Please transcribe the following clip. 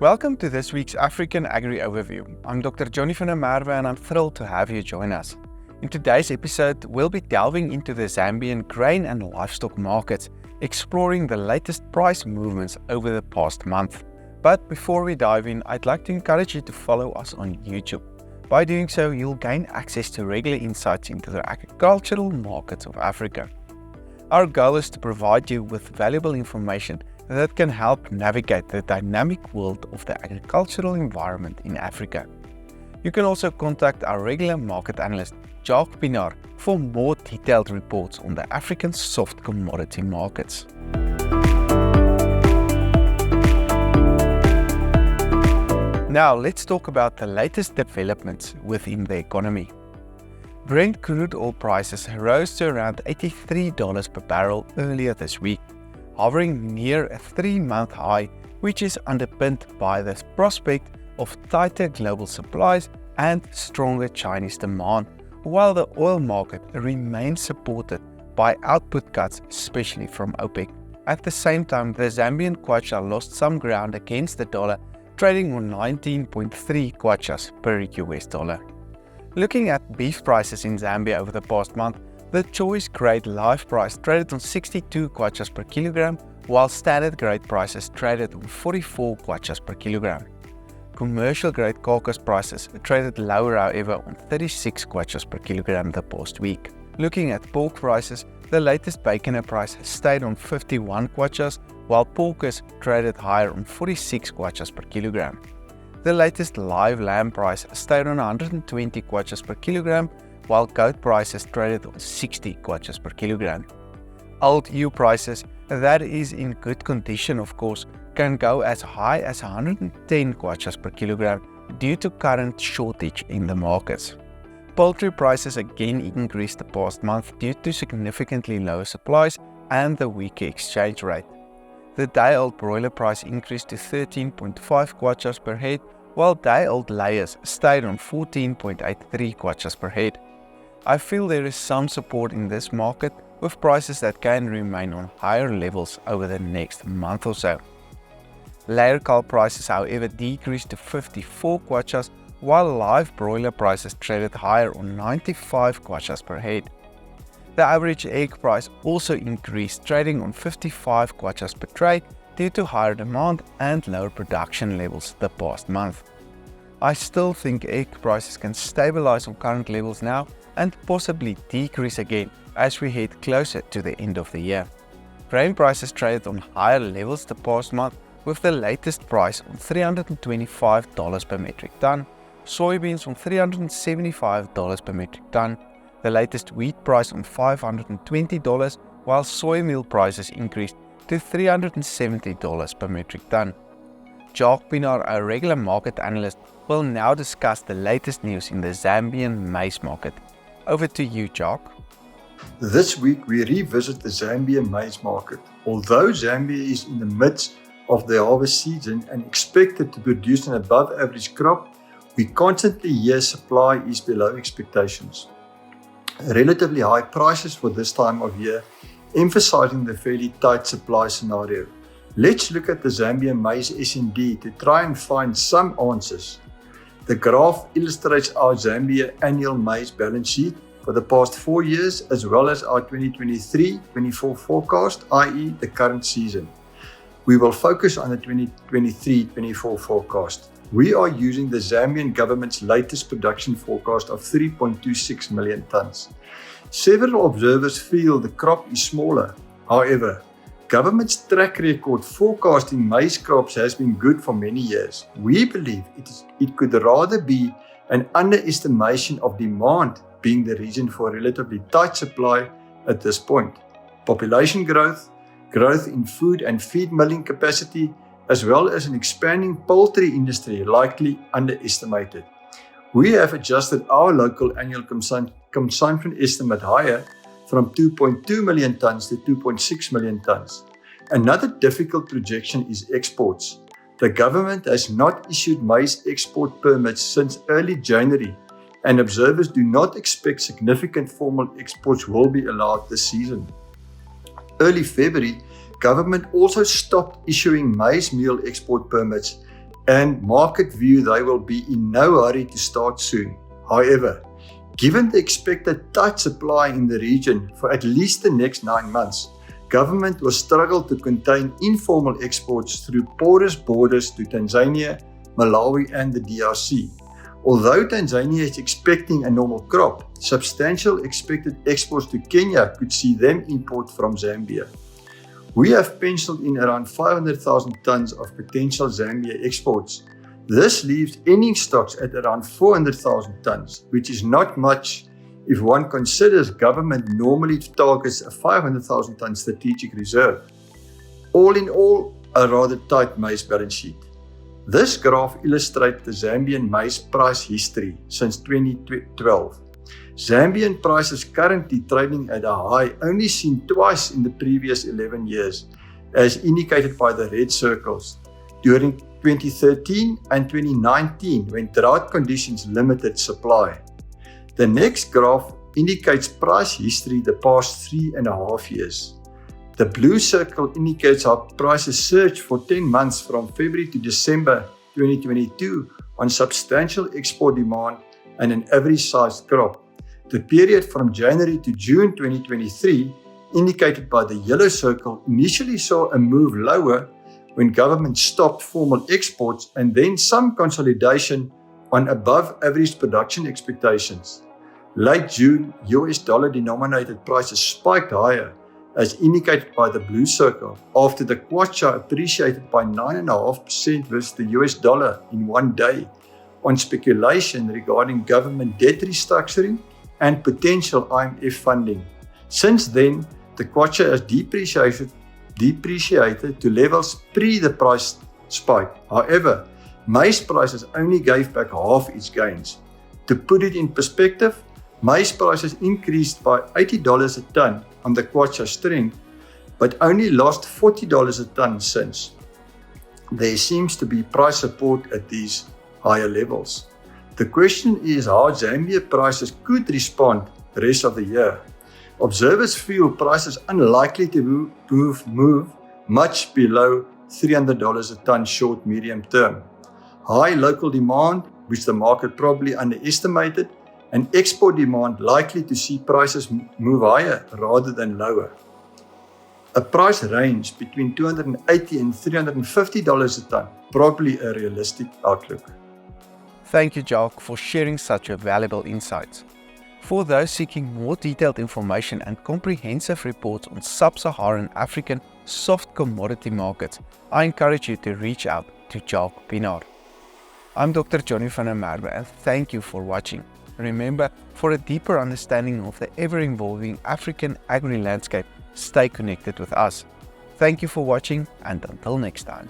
Welcome to this week's African Agri Overview. I'm Dr. Johnny van der Merwe and I'm thrilled to have you join us. In today's episode, we'll be delving into the Zambian grain and livestock markets, exploring the latest price movements over the past month. But before we dive in, I'd like to encourage you to follow us on YouTube. By doing so, you'll gain access to regular insights into the agricultural markets of Africa. Our goal is to provide you with valuable information that can help navigate the dynamic world of the agricultural environment in Africa. You can also contact our regular market analyst, Jacques Pinar, for more detailed reports on the African soft commodity markets. Now let's talk about the latest developments within the economy. Brent crude oil prices rose to around $83 per barrel earlier this week, hovering near a 3-month high, which is underpinned by the prospect of tighter global supplies and stronger Chinese demand, while the oil market remains supported by output cuts, especially from OPEC. At the same time, the Zambian kwacha lost some ground against the dollar, trading on 19.3 kwachas per US dollar. Looking at beef prices in Zambia over the past month, the choice grade live price traded on 62 kwachas per kilogram, while standard grade prices traded on 44 kwachas per kilogram. Commercial grade carcass prices traded lower, however, on 36 kwachas per kilogram the past week. Looking at pork prices, the latest baconer price stayed on 51 kwachas, while porkers traded higher on 46 kwachas per kilogram. The latest live lamb price stayed on 120 kwachas per kilogram, while goat prices traded on 60 kwachas per kilogram. Old ewe prices, that is in good condition of course, can go as high as 110 kwachas per kilogram due to current shortage in the markets. Poultry prices again increased the past month due to significantly lower supplies and the weaker exchange rate. The day-old broiler price increased to 13.5 kwachas per head, while day-old layers stayed on 14.83 kwachas per head. I feel there is some support in this market with prices that can remain on higher levels over the next month or so. Layer cull prices, however, decreased to 54 kwachas, while live broiler prices traded higher on 95 kwachas per head. The average egg price also increased, trading on 55 kwachas per tray due to higher demand and lower production levels the past month. I still think egg prices can stabilize on current levels now and possibly decrease again as we head closer to the end of the year. Grain prices traded on higher levels the past month, with the latest price on $325 per metric ton, soybeans on $375 per metric ton, the latest wheat price on $520, while soy meal prices increased to $370 per metric ton. Jacques Pinar, our regular market analyst, will now discuss the latest news in the Zambian maize market. Over to you, Jacques. This week we revisit the Zambian maize market. Although Zambia is in the midst of the harvest season and expected to produce an above average crop, we constantly hear supply is below expectations. Relatively high prices for this time of year, emphasizing the fairly tight supply scenario. Let's look at the Zambian maize S&D to try and find some answers. The graph illustrates our Zambia annual maize balance sheet for the past 4 years as well as our 2023-24 forecast, i.e. the current season. We will focus on the 2023-24 forecast. We are using the Zambian government's latest production forecast of 3.26 million tons. Several observers feel the crop is smaller. However, government's track record forecasting maize crops has been good for many years. We believe it could rather be an underestimation of demand being the reason for relatively tight supply at this point. Population growth in food and feed milling capacity, as well as an expanding poultry industry likely underestimated. We have adjusted our local annual consumption estimate higher from 2.2 million tons to 2.6 million tons. Another difficult projection is exports. The government has not issued maize export permits since early January, and observers do not expect significant formal exports will be allowed this season. Early February, government also stopped issuing maize meal export permits and market view they will be in no hurry to start soon. However, given the expected tight supply in the region for at least the next 9 months, government will struggle to contain informal exports through porous borders to Tanzania, Malawi and the DRC. Although Tanzania is expecting a normal crop, substantial expected exports to Kenya could see them import from Zambia. We have penciled in around 500,000 tons of potential Zambia exports. This leaves ending stocks at around 400,000 tons, which is not much if one considers government normally targets a 500,000 ton strategic reserve. All in all, a rather tight maize balance sheet. This graph illustrates the Zambian maize price history since 2012. Zambian prices currently trading at a high only seen twice in the previous 11 years, as indicated by the red circles, during 2013 and 2019 when drought conditions limited supply. The next graph indicates price history the past 3.5 years. The blue circle indicates how prices surged for 10 months from February to December 2022 on substantial export demand and an average-sized crop. The period from January to June 2023, indicated by the yellow circle, initially saw a move lower when government stopped formal exports and then some consolidation on above-average production expectations. Late June, US dollar denominated prices spiked higher, as indicated by the blue circle, after the kwacha appreciated by 9.5% versus the US dollar in one day on speculation regarding government debt restructuring and potential IMF funding. Since then, the kwacha has depreciated to levels pre the price spike. However, maize prices only gave back half its gains. To put it in perspective, maize prices increased by $80 a ton on the kwacha strength, but only lost $40 a ton since. There seems to be price support at these higher levels. The question is how Zambia prices could respond the rest of the year. Observers feel prices unlikely to move much below $300 a ton short medium term. High local demand, which the market probably underestimated, and export demand likely to see prices move higher rather than lower. A price range between $280 and $350 a ton, probably a realistic outlook. Thank you, Jacques, for sharing such a valuable insights. For those seeking more detailed information and comprehensive reports on sub-Saharan African soft commodity markets, I encourage you to reach out to Jacques Pinaar. I'm Dr. Johnny van der Merwe and thank you for watching. Remember, for a deeper understanding of the ever-evolving African agri landscape, stay connected with us. Thank you for watching and until next time.